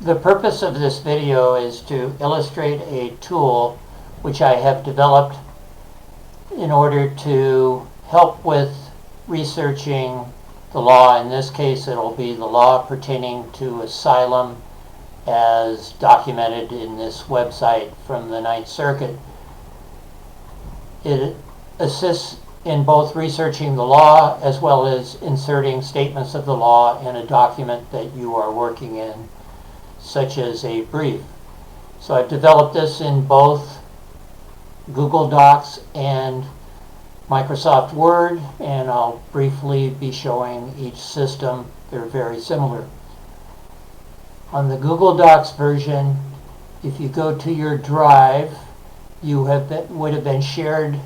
The purpose of this video is to illustrate a tool which I have developed in order to help with researching the law. In this case, it'll be the law pertaining to asylum as documented in this website from the Ninth Circuit. It assists in both researching the law as well as inserting statements of the law in a document that you are working in, such as a brief. So I've developed this in both Google Docs and Microsoft Word, and I'll briefly be showing each system. They're very similar. On the Google Docs version, if you go to your drive, you would have been shared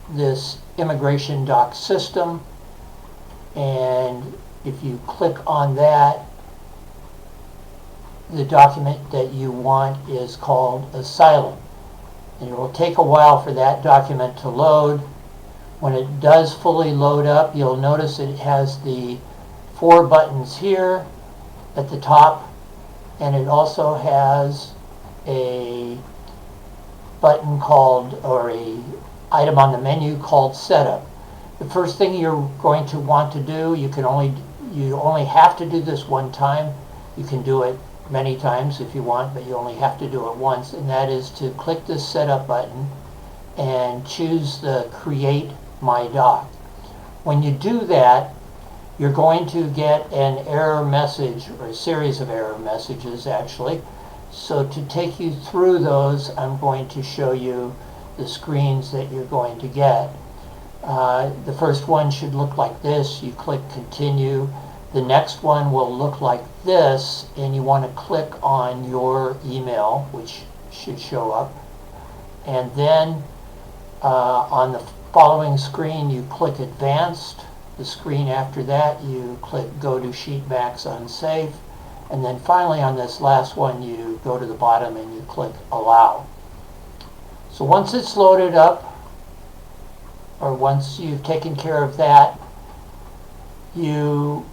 this immigration doc system, and if you click on that, the document that you want is called Asylum, and it will take a while for that document to load. When it does fully load up, you'll notice it has the 4 buttons here at the top, and it also has a button called, or a item on the menu called Setup. The first thing you're going to want to do, you only have to do this one time. You can do it many times if you want, but you only have to do it once, and that is to click this Setup button and choose the Create My Doc. When you do that, you're going to get an error message, or a series of error messages actually. So to take you through those, I'm going to show you the screens that you're going to get. The first one should look like this. You click Continue. The next one will look like this, and you want to click on your email, which should show up. And then on the following screen, you click Advanced. The screen after that, you click Go to Sheetmax Unsafe. And then finally on this last one, you go to the bottom and you click Allow. So once it's loaded up, or once you've taken care of that, you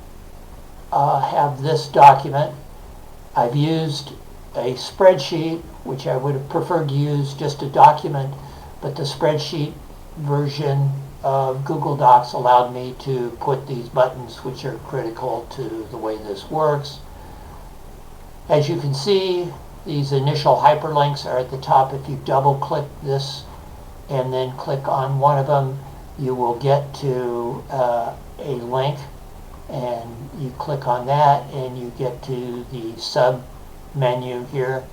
have this document. I've used a spreadsheet, which I would have preferred to use just a document, but the spreadsheet version of Google Docs allowed me to put these buttons, which are critical to the way this works. As you can see, these initial hyperlinks are at the top. If you double click this and then click on one of them, you will get to a link, and you click on that and you get to the sub menu here.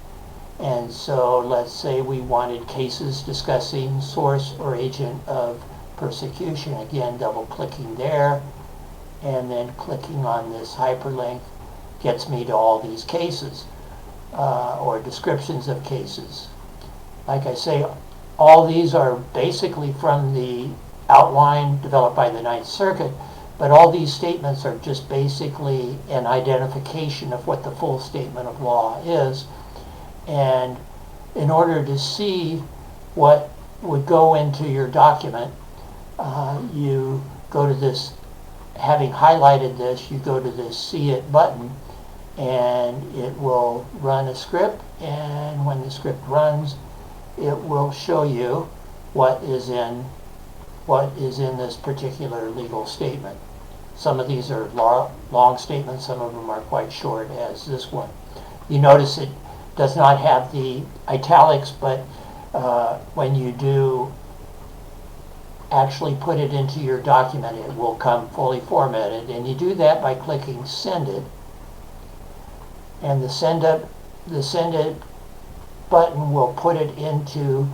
And so let's say we wanted cases discussing source or agent of persecution. Again, double clicking there and then clicking on this hyperlink gets me to all these cases or descriptions of cases. Like I say, all these are basically from the outline developed by the Ninth Circuit, but all these statements are just basically an identification of what the full statement of law is. And in order to see what would go into your document, you go to this, having highlighted this, you go to this See It button, and it will run a script, and when the script runs, it will show you what is in this particular legal statement. Some of these are long statements, some of them are quite short, as this one. You notice it does not have the italics, but when you do actually put it into your document, it will come fully formatted, and you do that by clicking Send It. And the Send It button will put it into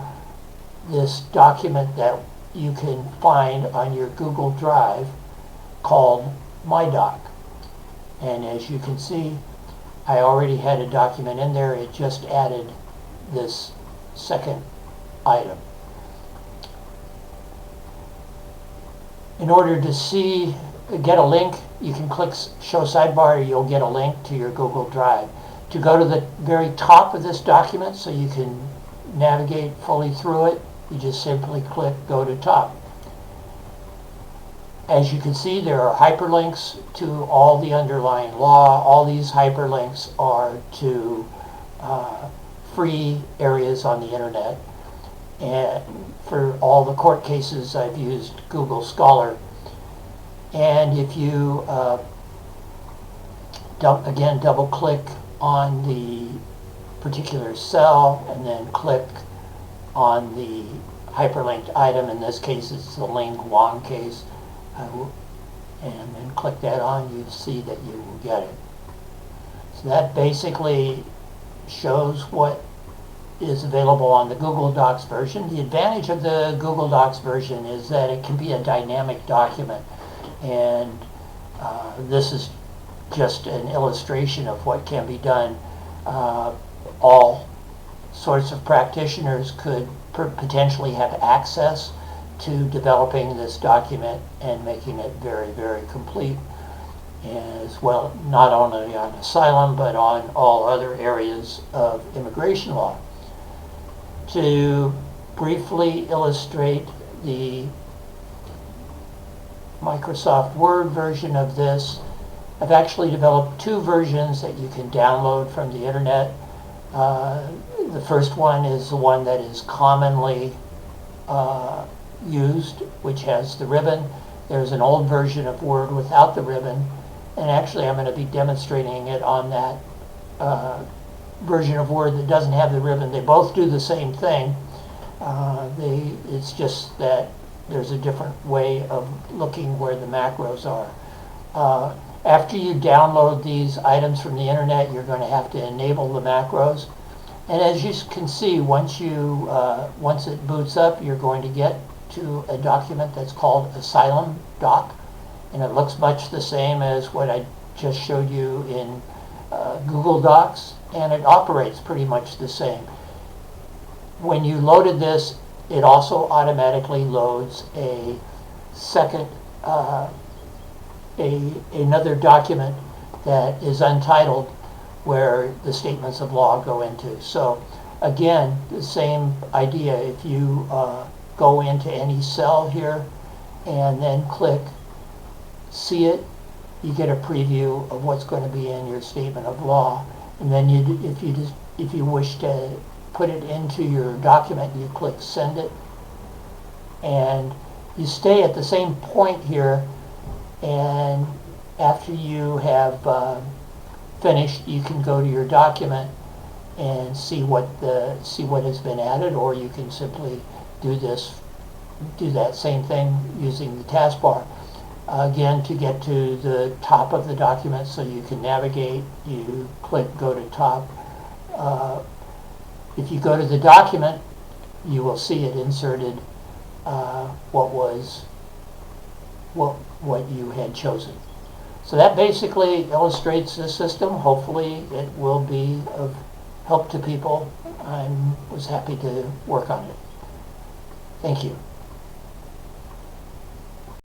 this document that you can find on your Google Drive called My Doc. And as you can see, I already had a document in there. It just added this second item. In order to get a link, you can click Show Sidebar, you'll get a link to your Google Drive. To go to the very top of this document so you can navigate fully through it, you just simply click Go to Top. as you can see, there are hyperlinks to all the underlying law. All these hyperlinks are to free areas on the internet. And for all the court cases, I've used Google Scholar. And if you, again, double click on the particular cell and then click on the hyperlinked item, in this case it's the Ling Wang case, and then click that on, you see that you will get it. So that basically shows what is available on the Google Docs version. The advantage of the Google Docs version is that it can be a dynamic document, and this is just an illustration of what can be done. All sorts of practitioners could potentially have access to developing this document and making it very, very complete, as well, not only on asylum but on all other areas of immigration law. To briefly illustrate the Microsoft Word version of this, I've actually developed two versions that you can download from the internet. The first one is the one that is commonly used, which has the ribbon. There's an old version of Word without the ribbon, and actually I'm going to be demonstrating it on that version of Word that doesn't have the ribbon. They both do the same thing. It's just that there's a different way of looking where the macros are. After you download these items from the internet, you're going to have to enable the macros. And as you can see, once it boots up, you're going to get to a document that's called Asylum Doc, and it looks much the same as what I just showed you in Google Docs, and it operates pretty much the same. When you loaded this, it also automatically loads a second, another document that is untitled, where the statements of law go into. So again, the same idea. If you go into any cell here and then click see it, you get a preview of what's going to be in your statement of law. And then if you wish to put it into your document, you click send it, and you stay at the same point here, and after you have finished, you can go to your document and see what has been added, or you can simply do that same thing using the taskbar. Again, to get to the top of the document so you can navigate, you click go to top. If you go to the document, you will see it inserted what you had chosen. So that basically illustrates this system. Hopefully it will be of help to people. I was happy to work on it. Thank you.